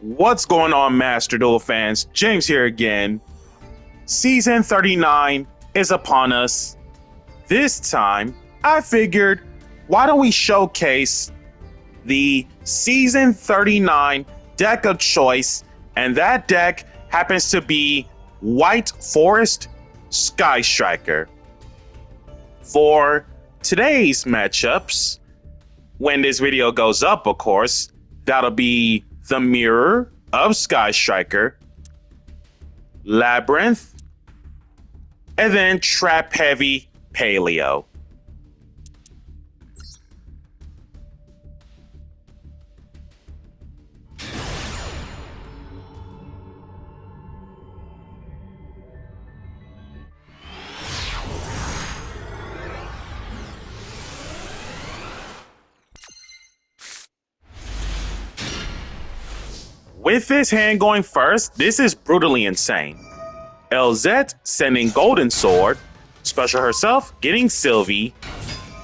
What's going on, Master Duel fans? James here again. Season 39 is upon us. This time, I figured, why don't we showcase the Season 39 deck of choice, and that deck happens to be White Forest Sky Striker. For today's matchups, when this video goes up, of course, that'll be the Mirror of Sky Striker, Labyrinth, and then Trap Heavy Paleo. With this hand going first, this is brutally insane. LZ sending Golden Sword, special herself getting Sylvie,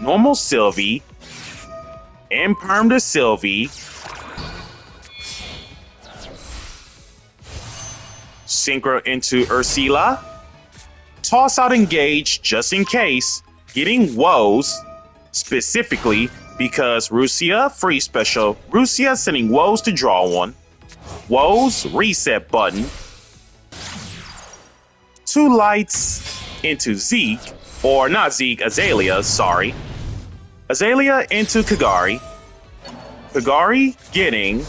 normal Sylvie, Imperm to Sylvie, Synchro into Ursula, toss out Engage just in case, getting Woes, specifically because Rusia free special, Rusia sending Woes to draw one, Woes reset button, 2 lights into Zeke, or not Zeke, Azalea, sorry. Azalea into Kagari. Kagari getting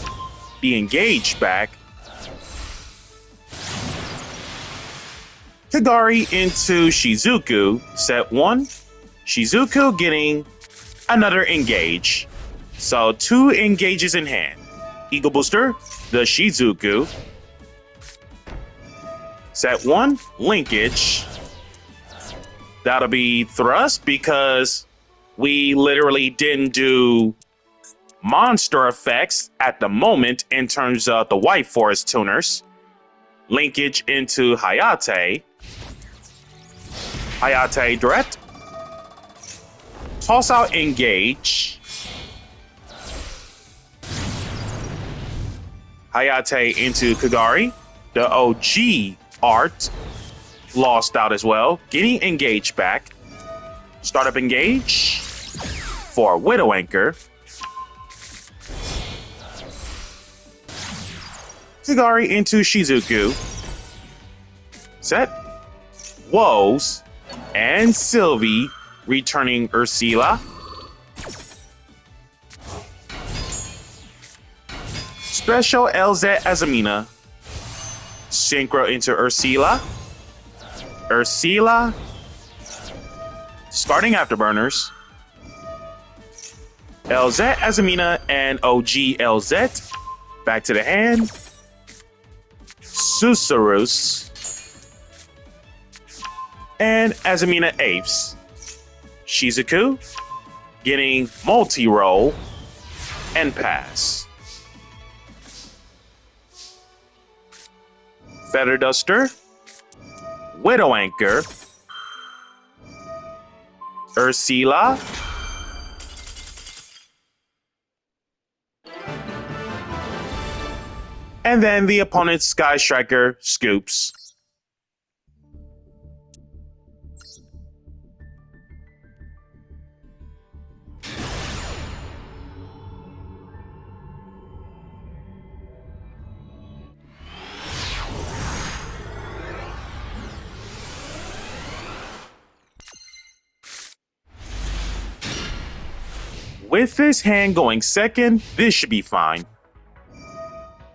the Engage back. Kagari into Shizuku, set 1. Shizuku getting another Engage. So 2 Engages in hand. Eagle Booster, the Shizuku. Set 1, Linkage. That'll be Thrust because we literally didn't do monster effects at the moment in terms of the White Forest tuners. Linkage into Hayate. Hayate direct. Toss out Engage. Hayate into Kagari. The OG art lost out as well. Getting Engage back. Startup Engage for Widow Anchor. Kagari into Shizuku. Set. Woes. And Sylvie returning Ursula. Special LZ Azamina. Synchro into Ursula. Ursula. Starting Afterburners. LZ Azamina and OG LZ. Back to the hand. Susurus. And Azamina Apes. Shizuku. Getting multi-roll. And pass. Feather Duster, Widow Anchor, Ursula, and then the opponent's Sky Striker scoops. With this hand going second, this should be fine.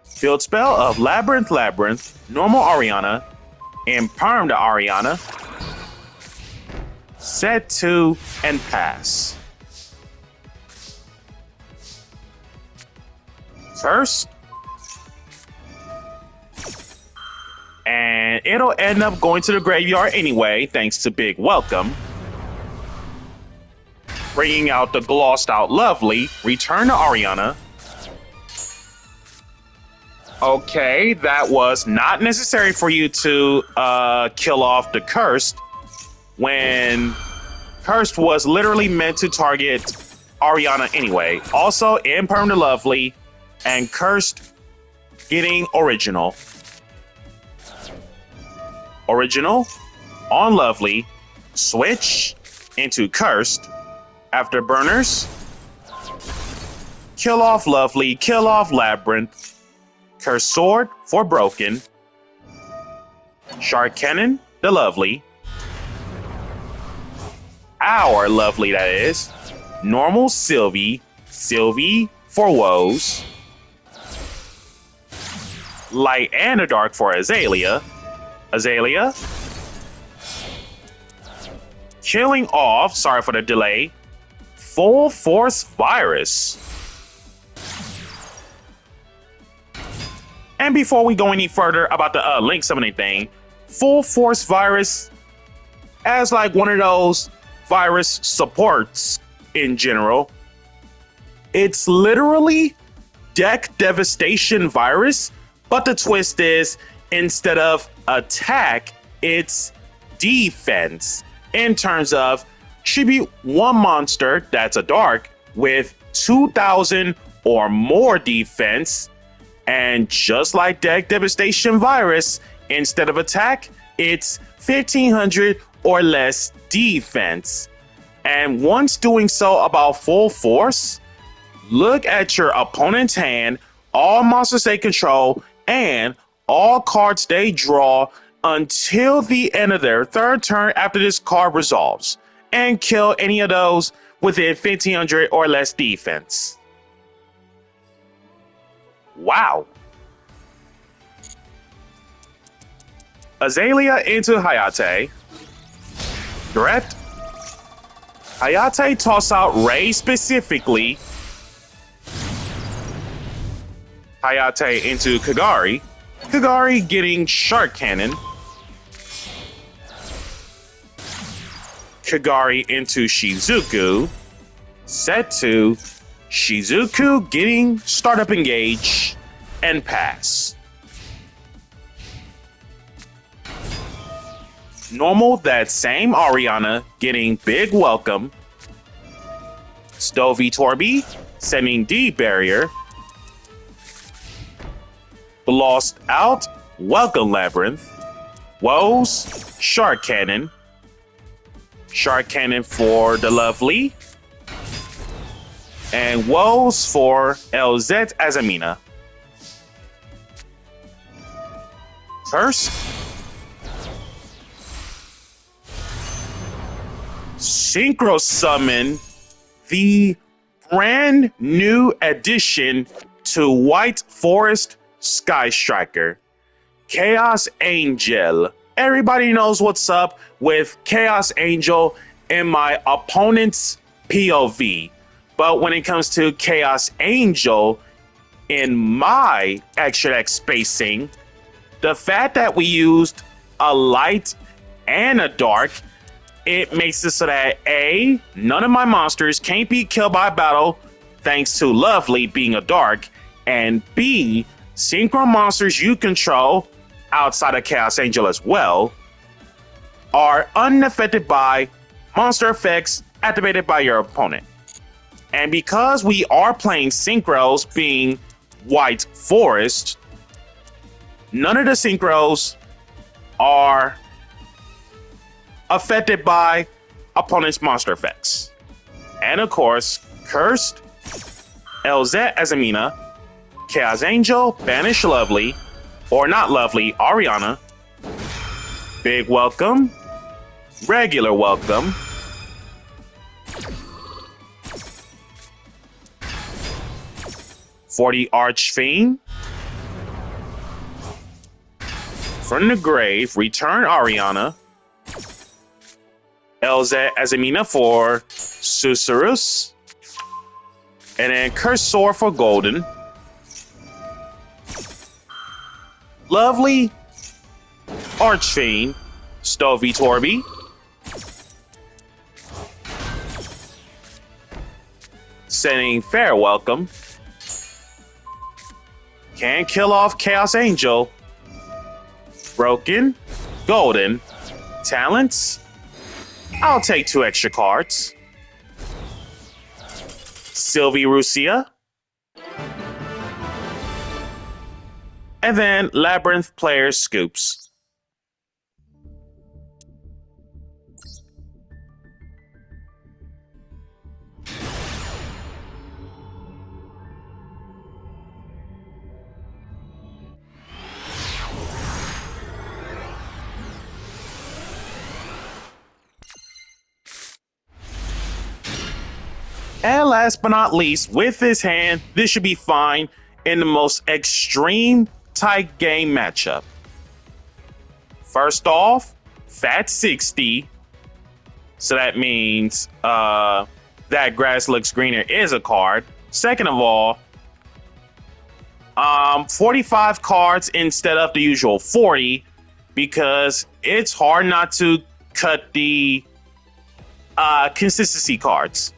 Field spell of Labyrinth, normal Ariana, Imperm to Ariana, set 2, and pass. First, and it'll end up going to the graveyard anyway, thanks to Big Welcome. Bringing out the glossed out Lovely, return to Ariana. Okay, that was not necessary for you to kill off the Cursed when Cursed was literally meant to target Ariana anyway. Also, Imperm to Lovely and Cursed getting original. Original on Lovely, switch into Cursed. Afterburners, kill off Lovely, kill off Labyrinth. Cursed Sword for Broken. Shark Cannon, the Lovely. Our Lovely, that is. Normal Sylvie, Sylvie for Woes. Light and the Dark for Azalea. Azalea. Killing off, sorry for the delay, Full Force Virus. And before we go any further about the link summoning thing, Full Force Virus as like one of those virus supports in general. It's literally deck devastation virus, but the twist is instead of attack, it's defense. In terms of, should be one monster that's a dark with 2,000 or more defense, and just like deck devastation virus, instead of attack, it's 1,500 or less defense. And once doing so about full force, look at your opponent's hand, all monsters they control, and all cards they draw until the end of their third turn after this card resolves, and kill any of those within 1,500 or less defense. Wow. Azalea into Hayate. Threat. Hayate toss out Ray specifically. Hayate into Kagari. Kagari getting Shark Cannon. Kagari into Shizuku. Set to Shizuku getting Startup Engage and pass. Normal that same Ariana getting Big Welcome. Stovey Torby sending D Barrier. Lost out, Welcome Labyrinth. Woes, Shark Cannon. Shark Cannon for the Lovely. And Woes for LZ Azamina. First, Synchro Summon the brand new addition to White Forest Sky Striker, Chaos Angel. Everybody knows what's up with Chaos Angel in my opponent's POV. But when it comes to Chaos Angel in my extra deck spacing, the fact that we used a light and a dark, it makes it so that A, none of my monsters can't be killed by battle thanks to Lovely being a dark, and B, synchro monsters you control outside of Chaos Angel as well are unaffected by monster effects activated by your opponent. And because we are playing synchros being White Forest, none of the synchros are affected by opponent's monster effects. And of course, Cursed, LZ Azamina, Chaos Angel, Banish Lovely, or not Lovely, Ariana, Big Welcome, Regular Welcome, for the Archfiend, from the grave, return Ariana, LZ Azamina for Susurrus, and then Cursor for Golden. Lovely, Archfiend, Stovey Torby, sending Fair Welcome, can kill off Chaos Angel, Broken, Golden, Talents, I'll take 2 extra cards, Sylvie Rusia, And then Labyrinth player scoops. And last but not least, with his hand, this should be fine in the most extreme tight game matchup. First off, Fat 60. So that means that grass looks greener is a card. Second of all, 45 cards instead of the usual 40 because it's hard not to cut the consistency cards.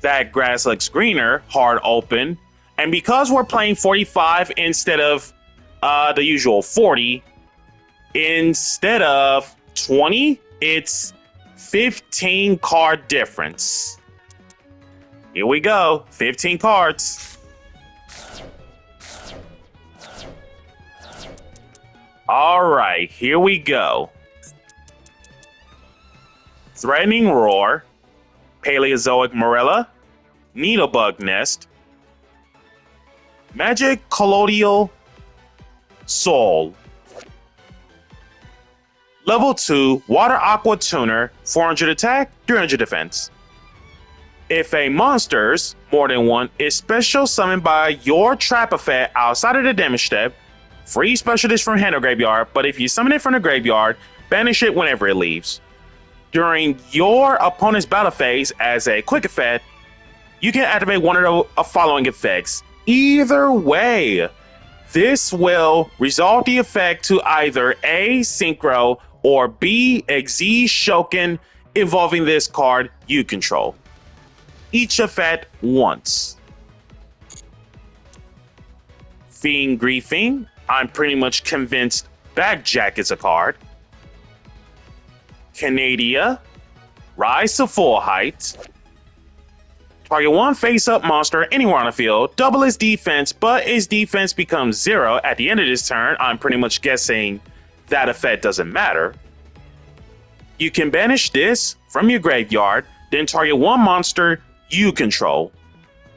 That grass looks greener, hard open. And because we're playing 45 instead of the usual 40, instead of 20, it's 15 card difference. Here we go, 15 cards. All right, here we go. Threatening Roar, Paleozoic Morella, Needlebug Nest, Magic Colloidal Soul. Level 2 Water Aqua Tuner, 400 attack, 300 defense. If a monster's, more than one, is special summoned by your trap effect outside of the damage step, free special this from hand or graveyard, but if you summon it from the graveyard, banish it whenever it leaves. During your opponent's battle phase as a quick effect, you can activate one of the following effects. Either way, this will resolve the effect to either A, Synchro, or B, Exige Shoken, involving this card you control. Each effect once. Fiend Griefing, I'm pretty much convinced Backjack is a card. Canadia, Rise to Full Height. Target one face-up monster anywhere on the field, double its defense, but its defense becomes 0 at the end of this turn. I'm pretty much guessing that effect doesn't matter. You can banish this from your graveyard, then target one monster you control.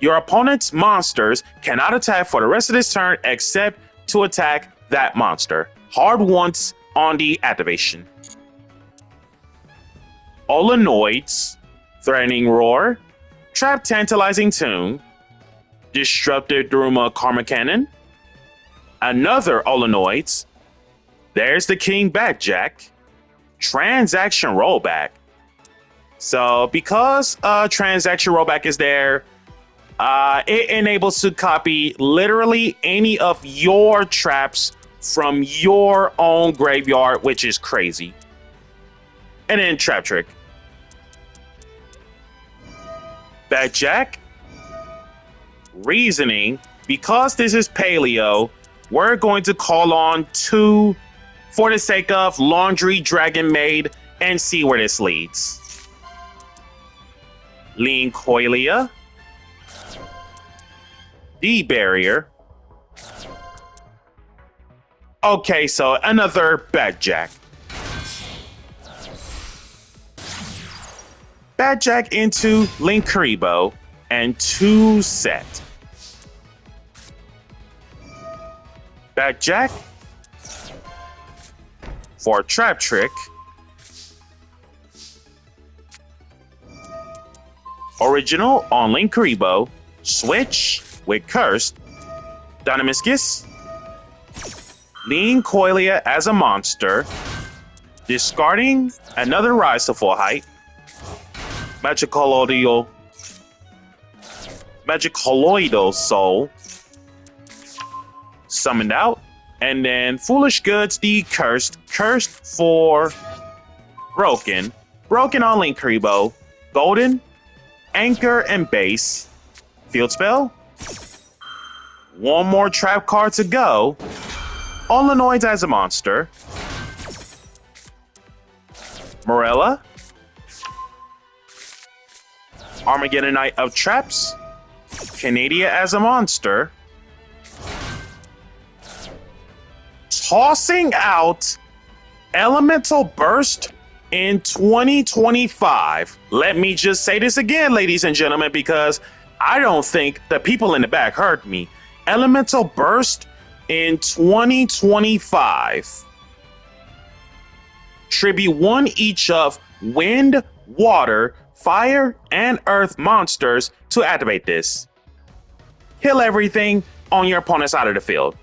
Your opponent's monsters cannot attack for the rest of this turn except to attack that monster. Hard once on the activation. Olenoids, Threatening Roar, Trap Tantalizing Tune, Disruptive Daruma Karma Cannon, another Olenoids, there's the King Backjack, Transaction Rollback. So because Transaction Rollback is there, it enables to copy literally any of your traps from your own graveyard, which is crazy. And then Trap Trick. Backjack. Reasoning. Because this is Paleo, we're going to call on 2 for the sake of Laundry Dragon Maid and see where this leads. Lean Coilia. The Barrier. Okay, so another Backjack. Backjack into Linkuriboh and 2 set. Backjack for Trap Trick. Original on Linkuriboh. Switch with Cursed. Dynamiscus. Lean Coilia as a monster. Discarding another Rise to Full Height. Magic Colloidal Soul. Summoned out. And then Foolish Goods, the Cursed. Cursed for Broken. Broken on Linkuriboh. Golden. Anchor and Base. Field Spell. One more trap card to go. Olenoids as a monster. Morella. Armageddon Knight of Traps. Canadia as a monster. tossing out Elemental Burst in 2025. Let me just say this again, ladies and gentlemen, because I don't think the people in the back heard me. Elemental Burst in 2025. Tribute one each of Wind, Water, Fire, and Earth monsters to activate this. Kill everything on your opponent's side of the field.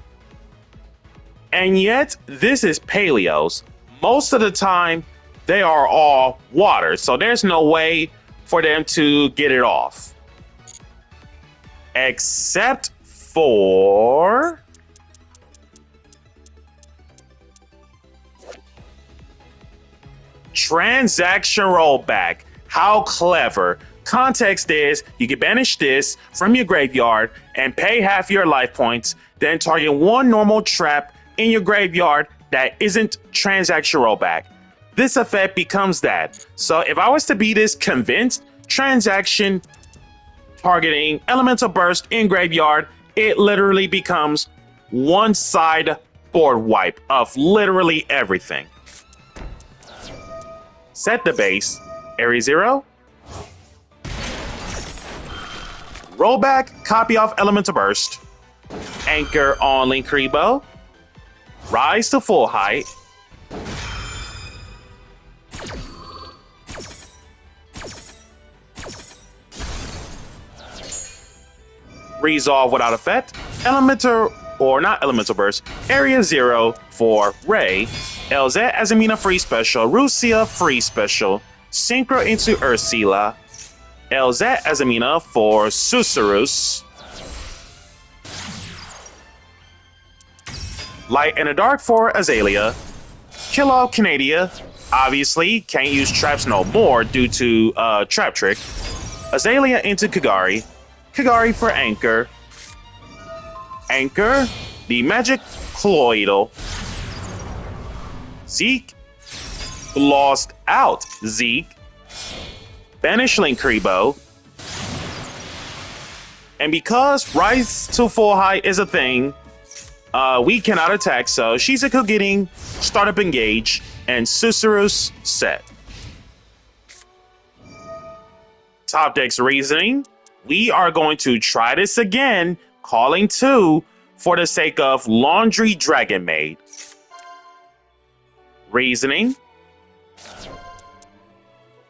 And yet, this is Paleos. Most of the time, they are all water, so there's no way for them to get it off. Except for transaction rollback. How clever. Context is you can banish this from your graveyard and pay half your life points, then target one normal trap in your graveyard that isn't transaction rollback. This effect becomes that. So if I was to be this convinced, transaction targeting Elemental Burst in graveyard, it literally becomes one side board wipe of literally everything. Set the base, area 0. Roll back, copy off Elemental Burst. Anchor on Linkuriboh. Rise to full height. Resolve without effect. Elemental, or not Elemental Burst, area 0 for Ray. LZ Azamina free special. Rusia free special. Synchro into Ursula. LZ Azamina for Susurrus. Light and a Dark for Azalea. Kill all Canadia. Obviously, can't use traps no more due to Trap Trick. Azalea into Kagari. Kagari for Anchor. Anchor, the Magic Colloidal. Zeke. Lost out Zeke. Banish Linkuriboh. And because Rise to Full Height is a thing, we cannot attack, so Shizuku getting Startup Engage and Susurrus set. Top deck's reasoning. We are going to try this again, calling 2 for the sake of Laundry Dragon Maid. Reasoning.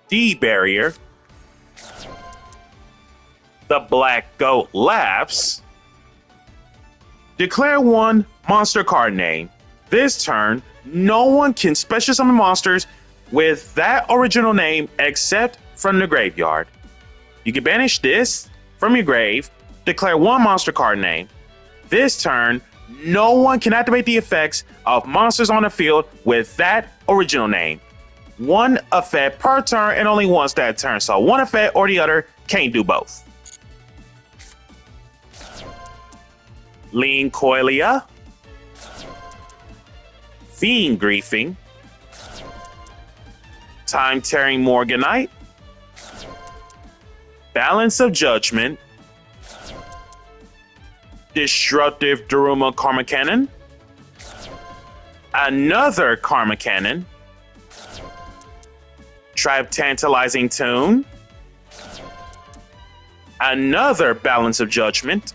D-Barrier. The Black Goat laughs. Declare one monster card name. This turn, no one can special summon monsters with that original name except from the graveyard. You can banish this from your grave, declare one monster card name. This turn, no one can activate the effects of monsters on the field with that original name. One effect per turn and only once that turn, so one effect or the other, can't do both. Lean Coilia. Fiend Griefing. Time Tearing Morganite. Balance of Judgment. Destructive Daruma Karma Cannon. Another Karma Cannon. Trap Tantalizing Tune. Another Balance of Judgment.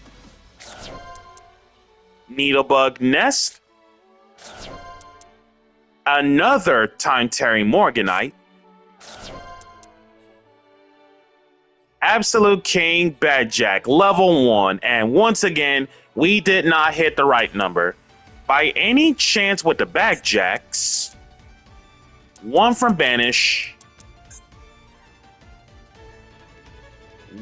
Needlebug Nest. Another Time Tearing Morganite. Absolute King Badjack, level 1. And once again, we did not hit the right number. By any chance with the Badjacks, 1 from Banish,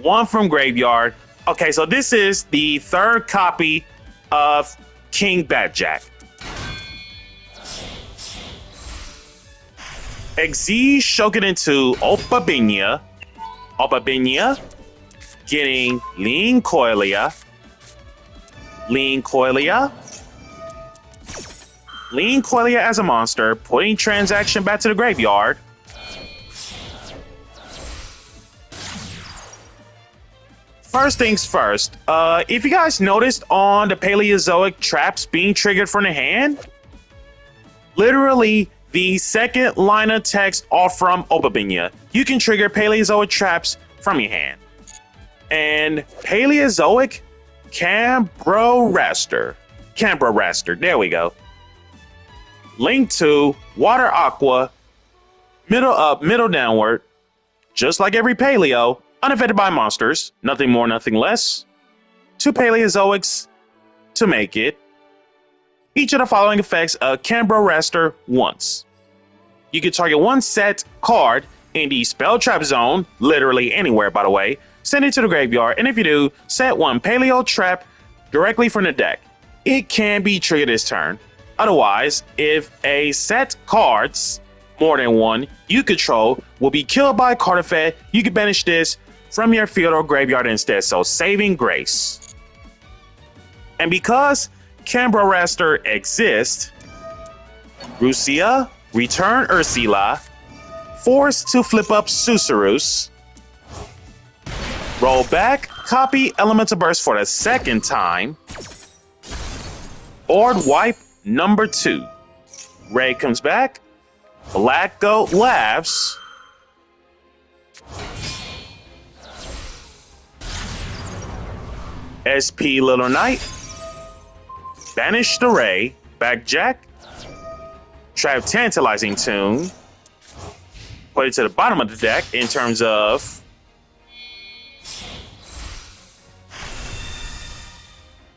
1 from Graveyard. Okay, so this is the 3rd copy of King Badjack. Exige Shogun into Opabinia. Opabinia getting Lean Coilia. Lean Coilia. Lean Coilia as a monster, putting transaction back to the graveyard. First things first, if you guys noticed on the Paleozoic traps being triggered from the hand, Literally, the second line of text are from Opabinya. You can trigger Paleozoic traps from your hand. And Paleozoic Cambroraster. There we go. Link to Water Aqua, middle up, middle downward. Just like every Paleo, unaffected by monsters, nothing more, nothing less. 2 Paleozoics to make it. Each of the following effects a Cambroraster once. You can target one set card in the spell trap zone, literally anywhere by the way, send it to the graveyard, and if you do, set one Paleo trap directly from the deck. It can be triggered this turn. Otherwise, if a set cards, more than one, you control will be killed by a card effect, you can banish this from your field or graveyard instead, so saving grace. And because Cambroraster exists, Rusia, return Ursula, force to flip up Susurrus, roll back, copy Elemental Burst for the second time, board wipe number 2. Ray comes back, Black Goat laughs, SP Little Knight, banish the Ray, back Jack, trap Tantalizing Tune, put it to the bottom of the deck in terms of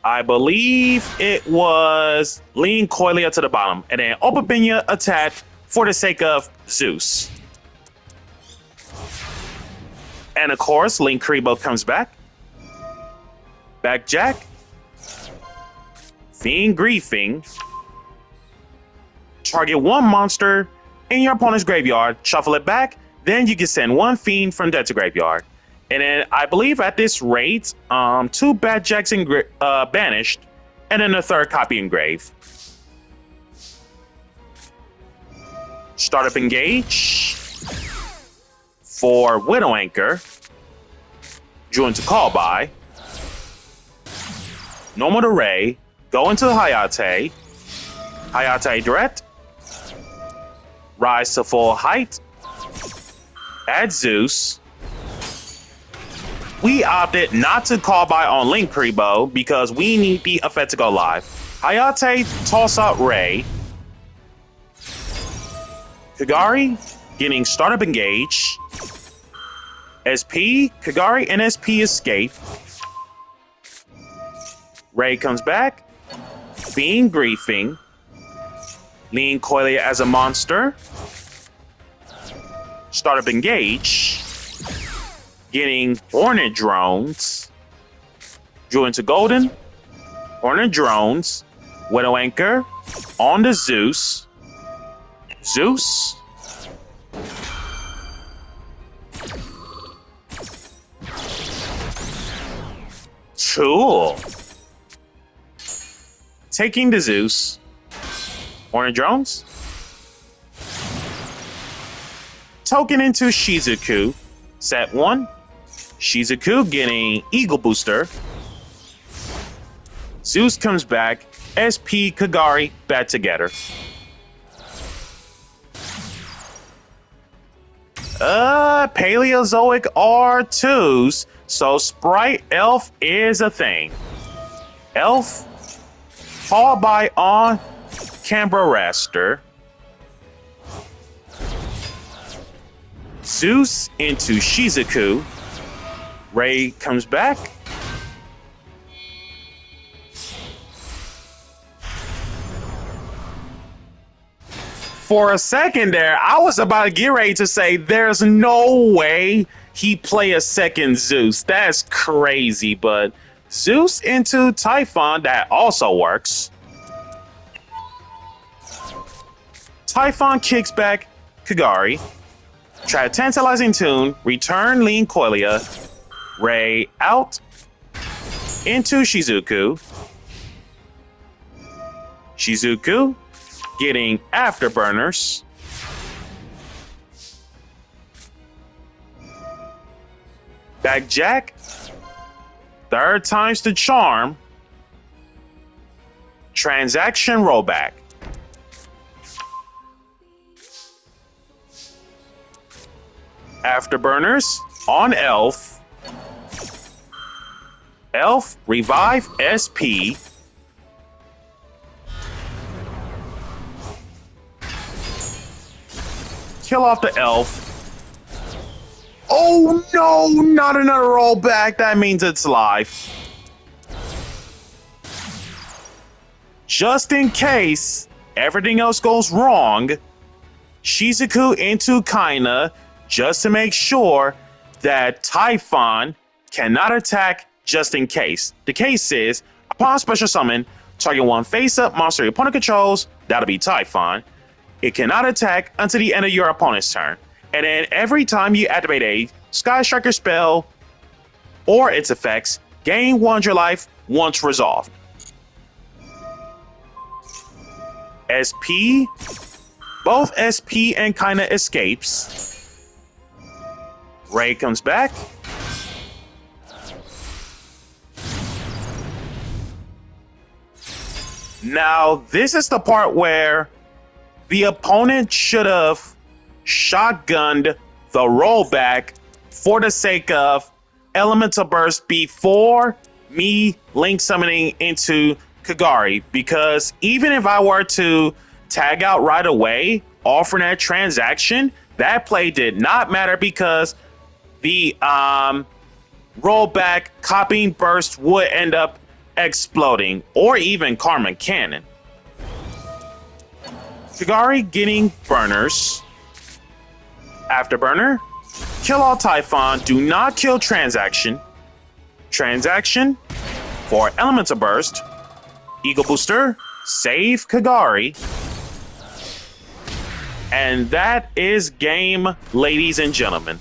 I believe it was Lean Coilia to the bottom, and then Opabinya attack for the sake of Zeus. And of course, Link Kribo comes back. Back Jack. Fiend Griefing. Target one monster in your opponent's graveyard, shuffle it back, then you can send one Fiend from deck to graveyard. And then I believe at this rate, 2 Bad Jacks banished, and then a third copy engraved. Startup Engage for Widow Anchor. Drew into Call By. Normal Array. Go into Hayate. Hayate Direct. Rise to full height. Add Zeus. We opted not to call by on Link Kribo because we need the effect to go live. Hayate toss out Ray. Kagari getting startup engage. SP, Kagari and SP escape. Ray comes back. Fiend Griefing. Lean Coilia as a monster. Startup engage. Getting Hornet Drones. Drew into Golden. Hornet Drones. Widow Anchor. On to Zeus. Zeus. Cool. Taking the Zeus. Hornet Drones. Token into Shizuku. Set 1. Shizuku getting Eagle Booster. Zeus comes back. SP Kagari back together. Paleozoic R2s. So Sprite Elf is a thing. Elf. Call by on Cambroraster. Zeus into Shizuku. Ray comes back. For a second there, I was about to get ready to say there's no way he play a second Zeus. That's crazy, but Zeus into Typhon, that also works. Typhon kicks back Kagari. Try Tantalizing Tune, return Lean Coilia, Ray out, into Shizuku. Shizuku getting Afterburners. Back Jack, third time's the charm. Transaction rollback. Afterburners on Elf. Elf, revive SP. Kill off the Elf. Oh no, not another rollback. That means it's live. Just in case everything else goes wrong, Shizuku into Kaina just to make sure that Typhon cannot attack just in case. The case is, upon special summon, target one face-up monster your opponent controls, that'll be Typhon. It cannot attack until the end of your opponent's turn. And then every time you activate a Sky Striker spell or its effects, gain 100 life once resolved. SP, both SP and Kaina escapes. Ray comes back. Now, this is the part where the opponent should have shotgunned the rollback for the sake of Elemental Burst before me link summoning into Kagari, because even if I were to tag out right away, offering that transaction, that play did not matter because the rollback copying burst would end up exploding, or even Karma Cannon. Kagari getting burners. Afterburner, kill all Typhon, do not kill transaction. Transaction for Elemental Burst. Eagle Booster, save Kagari. And that is game, ladies and gentlemen.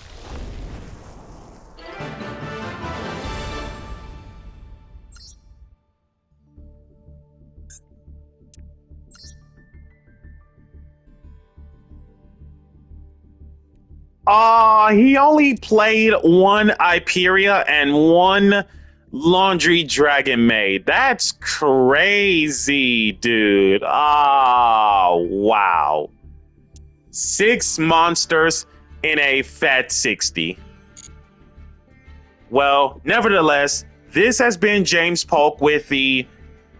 He only played one Hyperia and one Laundry Dragon Maid. That's crazy, dude. Wow. 6 monsters in a fat 60. Well, nevertheless, this has been James Polk with the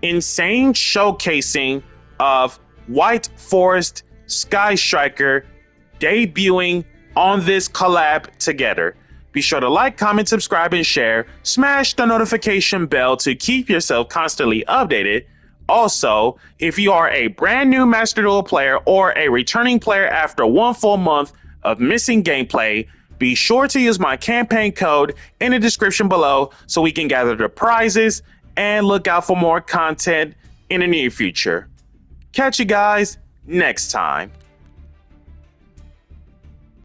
insane showcasing of White Forest Sky Striker debuting on this collab together. Be sure to like, comment, subscribe, and share. Smash the notification bell to keep yourself constantly updated. Also, if you are a brand new Master Duel player or a returning player after 1 full month of missing gameplay, be sure to use my campaign code in the description below so we can gather the prizes and look out for more content in the near future. Catch you guys next time.